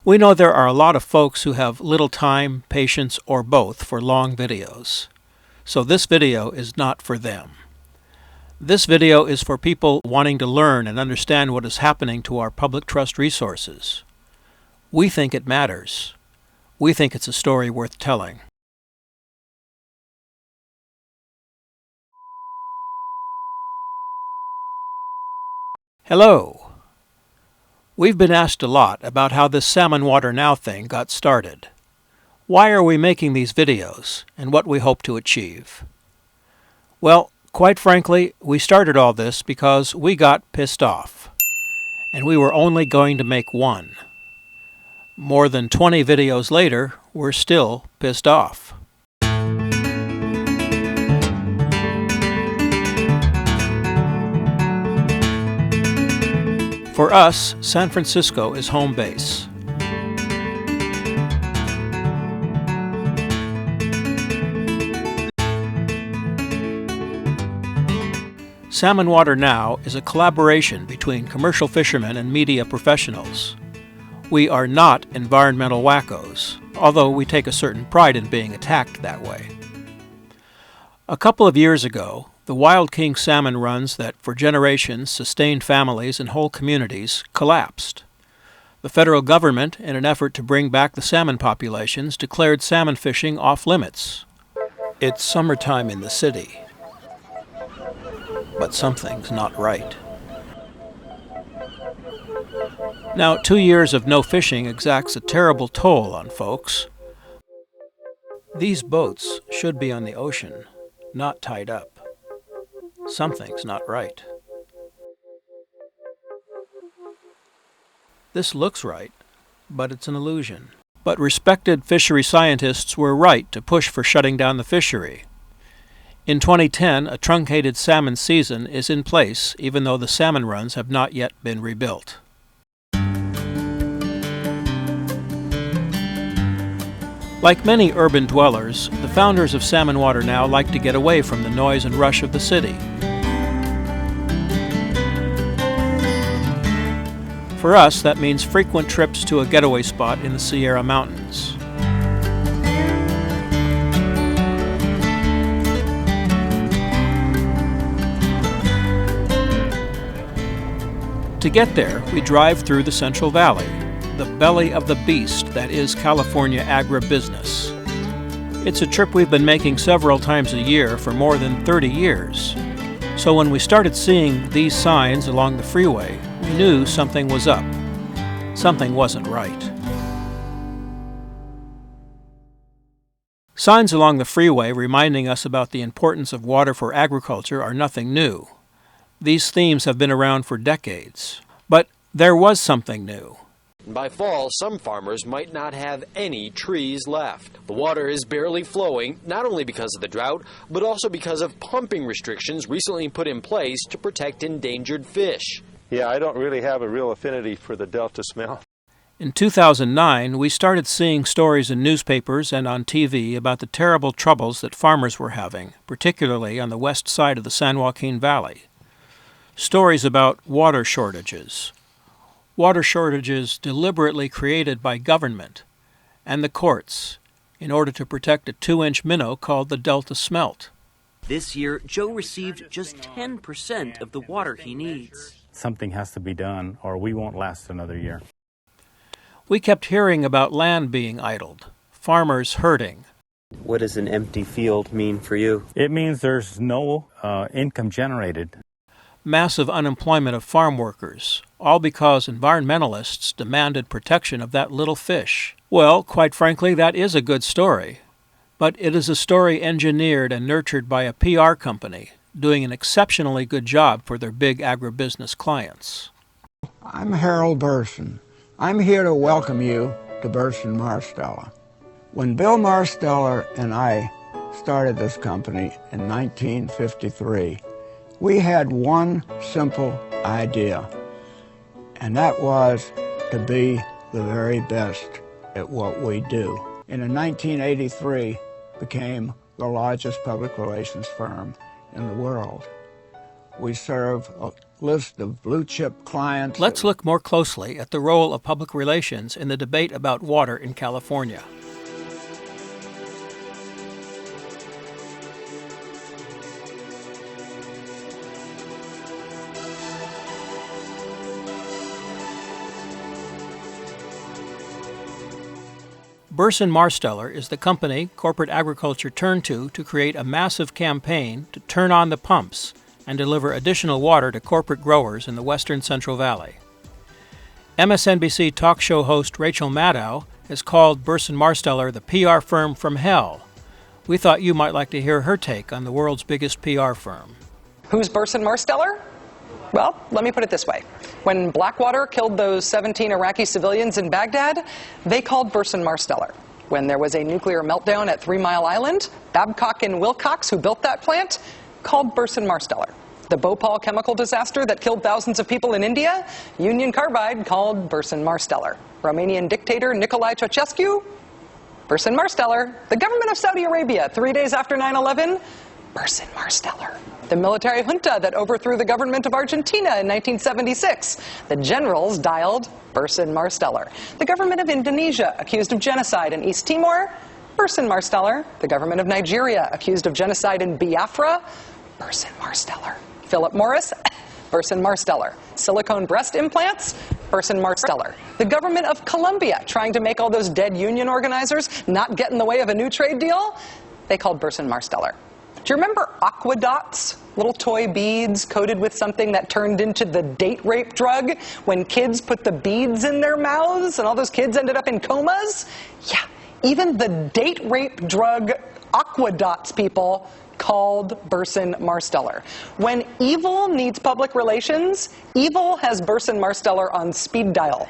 We know there are a lot of folks who have little time, patience, or both for long videos. So this video is not for them. This video is for people wanting to learn and understand what is happening to our public trust resources. We think it matters. We think it's a story worth telling. Hello. We've been asked a lot about how this Salmon Water Now thing got started. Why are we making these videos, and what we hope to achieve? Well, quite frankly, we started all this because we got pissed off, and we were only going to make one. More than 20 videos later, we're still pissed off. For us, San Francisco is home base. Salmon Water Now is a collaboration between commercial fishermen and media professionals. We are not environmental wackos, although we take a certain pride in being attacked that way. A couple of years ago, the wild king salmon runs that for generations sustained families and whole communities collapsed. The federal government, in an effort to bring back the salmon populations, declared salmon fishing off limits. It's summertime in the city, but something's not right. Now, 2 years of no fishing exacts a terrible toll on folks. These boats should be on the ocean, not tied up. Something's not right. This looks right, but it's an illusion. But respected fishery scientists were right to push for shutting down the fishery. In 2010, a truncated salmon season is in place, even though the salmon runs have not yet been rebuilt. Like many urban dwellers, the founders of Salmon Water Now like to get away from the noise and rush of the city. For us, that means frequent trips to a getaway spot in the Sierra Mountains. To get there, we drive through the Central Valley, the belly of the beast that is California agribusiness. It's a trip we've been making several times a year for more than 30 years. So when we started seeing these signs along the freeway, we knew something was up. Something wasn't right. Signs along the freeway reminding us about the importance of water for agriculture are nothing new. These themes have been around for decades. But there was something new. By fall, some farmers might not have any trees left. The water is barely flowing, not only because of the drought, but also because of pumping restrictions recently put in place to protect endangered fish. Yeah, I don't really have a real affinity for the Delta smell. In 2009, we started seeing stories in newspapers and on TV about the terrible troubles that farmers were having, particularly on the west side of the San Joaquin Valley. Stories about water shortages. Water shortages deliberately created by government and the courts in order to protect a 2-inch minnow called the Delta smelt. This year, Joe received just 10% of the water he needs. Something has to be done or we won't last another year. We kept hearing about land being idled, farmers hurting. What does an empty field mean for you? It means there's no income generated. Massive unemployment of farm workers, all because environmentalists demanded protection of that little fish. Well, quite frankly, that is a good story. But it is a story engineered and nurtured by a PR company, doing an exceptionally good job for their big agribusiness clients. I'm Harold Burson. I'm here to welcome you to Burson Marsteller. When Bill Marsteller and I started this company in 1953, we had one simple idea, and that was to be the very best at what we do. And in 1983, became the largest public relations firm in the world. We serve a list of blue-chip clients. Let's look more closely at the role of public relations in the debate about water in California. Burson-Marsteller is the company corporate agriculture turned to create a massive campaign to turn on the pumps and deliver additional water to corporate growers in the western Central Valley. MSNBC talk show host Rachel Maddow has called Burson-Marsteller the PR firm from hell. We thought you might like to hear her take on the world's biggest PR firm. Who's Burson-Marsteller? Well, let me put it this way. When Blackwater killed those 17 Iraqi civilians in Baghdad, they called Burson-Marsteller. When there was a nuclear meltdown at 3 Mile Island, Babcock and Wilcox, who built that plant, called Burson-Marsteller. The Bhopal chemical disaster that killed thousands of people in India, Union Carbide called Burson-Marsteller. Romanian dictator Nicolae Ceausescu, Burson-Marsteller. The government of Saudi Arabia, 3 days after 9/11, Burson-Marsteller. The military junta that overthrew the government of Argentina in 1976, the generals dialed Burson-Marsteller. The government of Indonesia, accused of genocide in East Timor, Burson-Marsteller. The government of Nigeria, accused of genocide in Biafra, Burson-Marsteller. Philip Morris, Burson-Marsteller. Silicone breast implants, Burson-Marsteller. The government of Colombia, trying to make all those dead union organizers not get in the way of a new trade deal, they called Burson-Marsteller. Do you remember aqua dots? Little toy beads coated with something that turned into the date rape drug when kids put the beads in their mouths and all those kids ended up in comas? Yeah, even the date rape drug aqua dots people called Burson-Marsteller. When evil needs public relations, evil has Burson-Marsteller on speed dial.